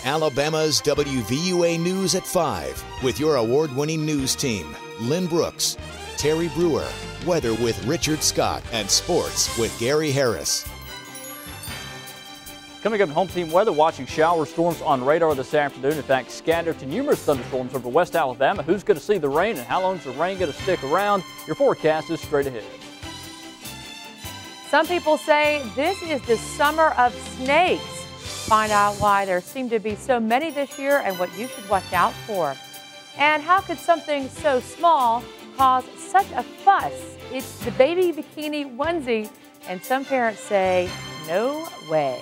Alabama's WVUA News at 5 with your award-winning news team, Lynn Brooks, Terry Brewer, weather with Richard Scott, and sports with Gary Harris. Coming up in home team weather, watching shower storms on radar this afternoon. In fact, scattered to numerous thunderstorms over West Alabama. Who's going to see the rain and how long is the rain going to stick around? Your forecast is straight ahead. Some people say this is the summer of snakes. Find out why there seem to be so many this year and what you should watch out for. And how could something so small cause such a fuss? It's the baby bikini onesie, and some parents say, no way.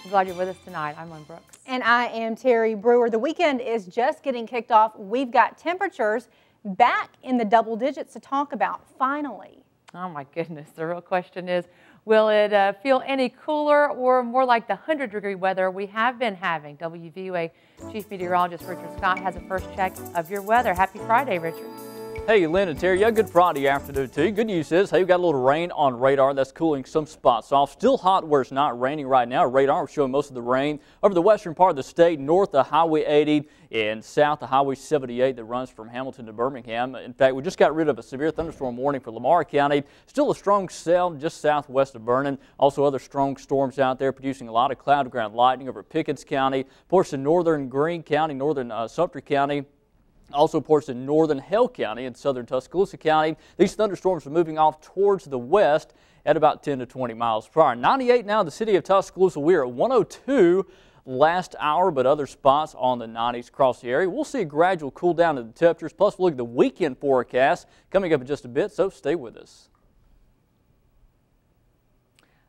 I'm glad you're with us tonight. I'm Lynn Brooks. And I am Terry Brewer. The weekend is just getting kicked off. We've got temperatures back in the double digits to talk about, finally. Oh my goodness, the real question is, will it feel any cooler or more like the 100-degree weather we have been having? WVUA Chief Meteorologist Richard Scott has a first check of your weather. Happy Friday, Richard. Hey, Lynn and Terry, yeah, good Friday afternoon to you. Good news is, hey, we've got a little rain on radar. That's cooling some spots off. Still hot where it's not raining right now. Radar, we're showing most of the rain over the western part of the state, north of Highway 80 and south of Highway 78 that runs from Hamilton to Birmingham. In fact, we just got rid of a severe thunderstorm warning for Lamar County. Still a strong cell just southwest of Vernon. Also other strong storms out there producing a lot of cloud ground lightning over Pickens County, portions of northern Greene County, northern Sumter County. Also reports in northern Hale County and southern Tuscaloosa County. These thunderstorms are moving off towards the west at about 10 to 20 miles per hour. 98 now in the city of Tuscaloosa. We are at 102 last hour, but other spots on the 90s across the area. We'll see a gradual cool down in the temperatures. Plus, we'll look at the weekend forecast coming up in just a bit, so stay with us.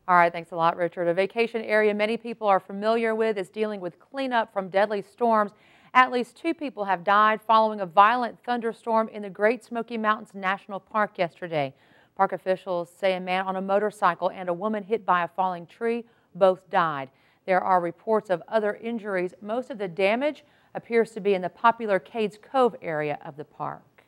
All right, thanks a lot, Richard. A vacation area many people are familiar with is dealing with cleanup from deadly storms. At least 2 people have died following a violent thunderstorm in the Great Smoky Mountains National Park yesterday. Park officials say a man on a motorcycle and a woman hit by a falling tree both died. There are reports of other injuries. Most of the damage appears to be in the popular Cades Cove area of the park.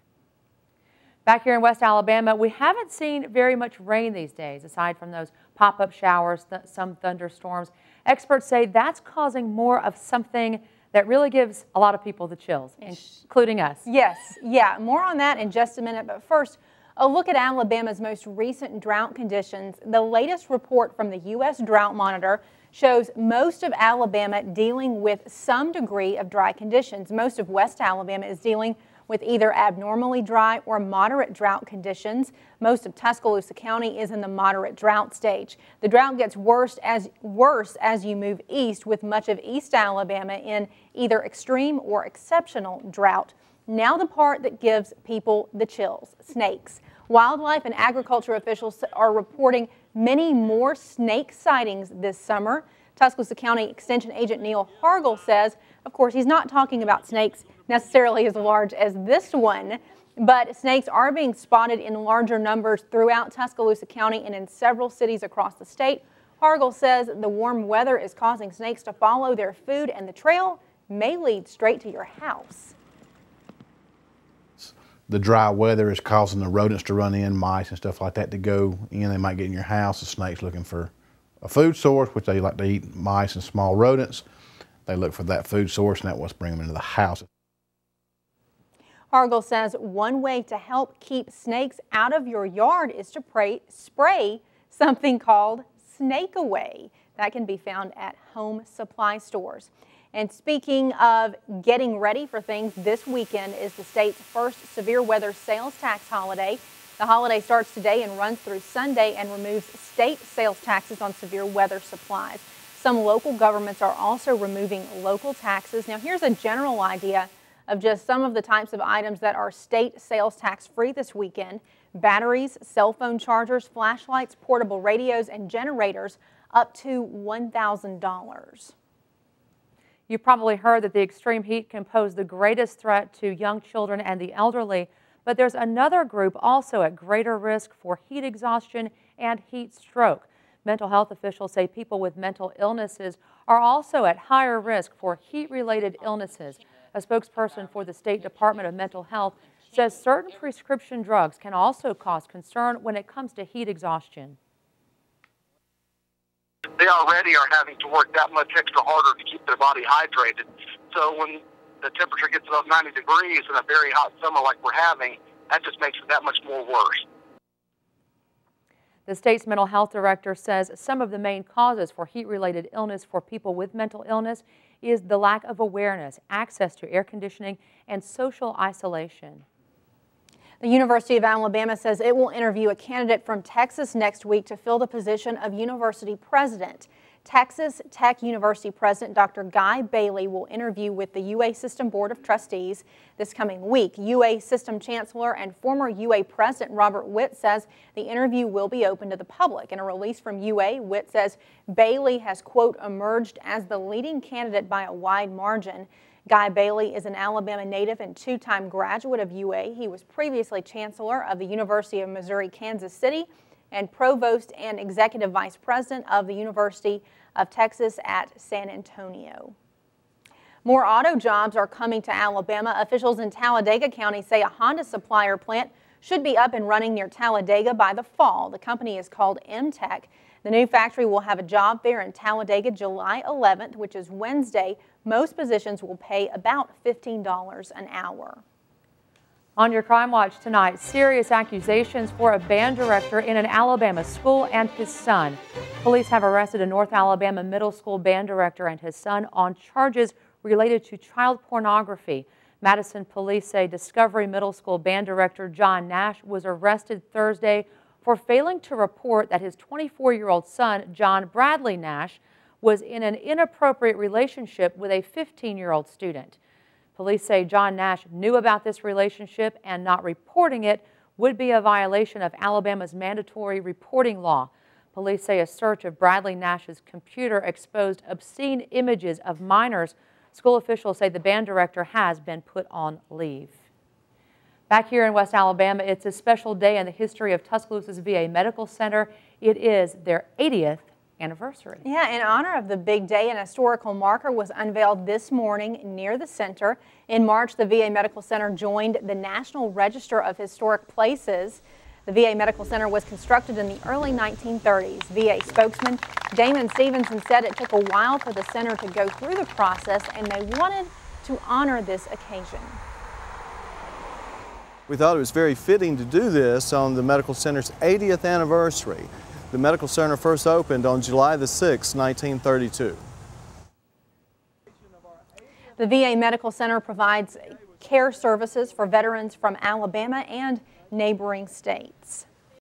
Back here in West Alabama, we haven't seen very much rain these days, aside from those pop-up showers, some thunderstorms. Experts say that's causing more of something that really gives a lot of people the chills, including us. Yes, yeah, more on that in just a minute. But first, a look at Alabama's most recent drought conditions. The latest report from the U.S. Drought Monitor shows most of Alabama dealing with some degree of dry conditions. Most of West Alabama is dealing with either abnormally dry or moderate drought conditions. Most of Tuscaloosa County is in the moderate drought stage. The drought gets worse as you move east, with much of East Alabama in either extreme or exceptional drought. Now the part that gives people the chills, snakes. Wildlife and agriculture officials are reporting many more snake sightings this summer. Tuscaloosa County Extension Agent Neil Hargel says, of course, he's not talking about snakes necessarily as large as this one, but snakes are being spotted in larger numbers throughout Tuscaloosa County and in several cities across the state. Hargel says the warm weather is causing snakes to follow their food, and the trail may lead straight to your house. The dry weather is causing the rodents to run in, mice and stuff like that to go in. They might get in your house. The snake's looking for a food source, which they like to eat mice and small rodents. They look for that food source, and that's what's bringing them into the house. Hargel says one way to help keep snakes out of your yard is to spray something called Snake Away. That can be found at home supply stores. And speaking of getting ready for things, this weekend is the state's first severe weather sales tax holiday. The holiday starts today and runs through Sunday and removes state sales taxes on severe weather supplies. Some local governments are also removing local taxes. Now, here's a general idea of just some of the types of items that are state sales tax free this weekend: batteries, cell phone chargers, flashlights, portable radios, and generators up to $1,000. You probably heard that the extreme heat can pose the greatest threat to young children and the elderly, but there's another group also at greater risk for heat exhaustion and heat stroke. Mental health officials say people with mental illnesses are also at higher risk for heat-related illnesses. A spokesperson for the State Department of Mental Health says certain prescription drugs can also cause concern when it comes to heat exhaustion. they already are having to work that much extra harder to keep their body hydrated. So when the temperature gets above 90 degrees in a very hot summer like we're having, that just makes it that much more worse. The state's mental health director says some of the main causes for heat-related illness for people with mental illness is the lack of awareness, access to air conditioning, and social isolation. The University of Alabama says it will interview a candidate from Texas next week to fill the position of university president. Texas Tech University President Dr. Guy Bailey will interview with the UA System Board of Trustees this coming week. UA System Chancellor and former UA President Robert Witt says the interview will be open to the public. In a release from UA, Witt says Bailey has, quote, emerged as the leading candidate by a wide margin. Guy Bailey is an Alabama native and two-time graduate of UA. He was previously Chancellor of the University of Missouri-Kansas City and Provost and Executive Vice President of the University of Texas at San Antonio. More auto jobs are coming to Alabama. Officials in Talladega County say a Honda supplier plant should be up and running near Talladega by the fall. The company is called M-Tech. The new factory will have a job fair in Talladega July 11th, which is Wednesday. Most positions will pay about $15 an hour. On your Crime Watch tonight, serious accusations for a band director in an Alabama school and his son. Police have arrested a North Alabama middle school band director and his son on charges related to child pornography. Madison police say Discovery Middle School band director John Nash was arrested Thursday for failing to report that his 24-year-old son, John Bradley Nash, was in an inappropriate relationship with a 15-year-old student. Police say John Nash knew about this relationship and not reporting it would be a violation of Alabama's mandatory reporting law. Police say a search of Bradley Nash's computer exposed obscene images of minors. School officials say the band director has been put on leave. Back here in West Alabama, it's a special day in the history of Tuscaloosa's VA Medical Center. It is their 80th anniversary. Yeah, in honor of the big day, an historical marker was unveiled this morning near the center. In March, the VA Medical Center joined the National Register of Historic Places. The VA Medical Center was constructed in the early 1930s. VA spokesman Damon Stevenson said it took a while for the center to go through the process, and they wanted to honor this occasion. We thought it was very fitting to do this on the Medical Center's 80th anniversary. The Medical Center first opened on July the 6th, 1932. The VA Medical Center provides care services for veterans from Alabama and neighboring states.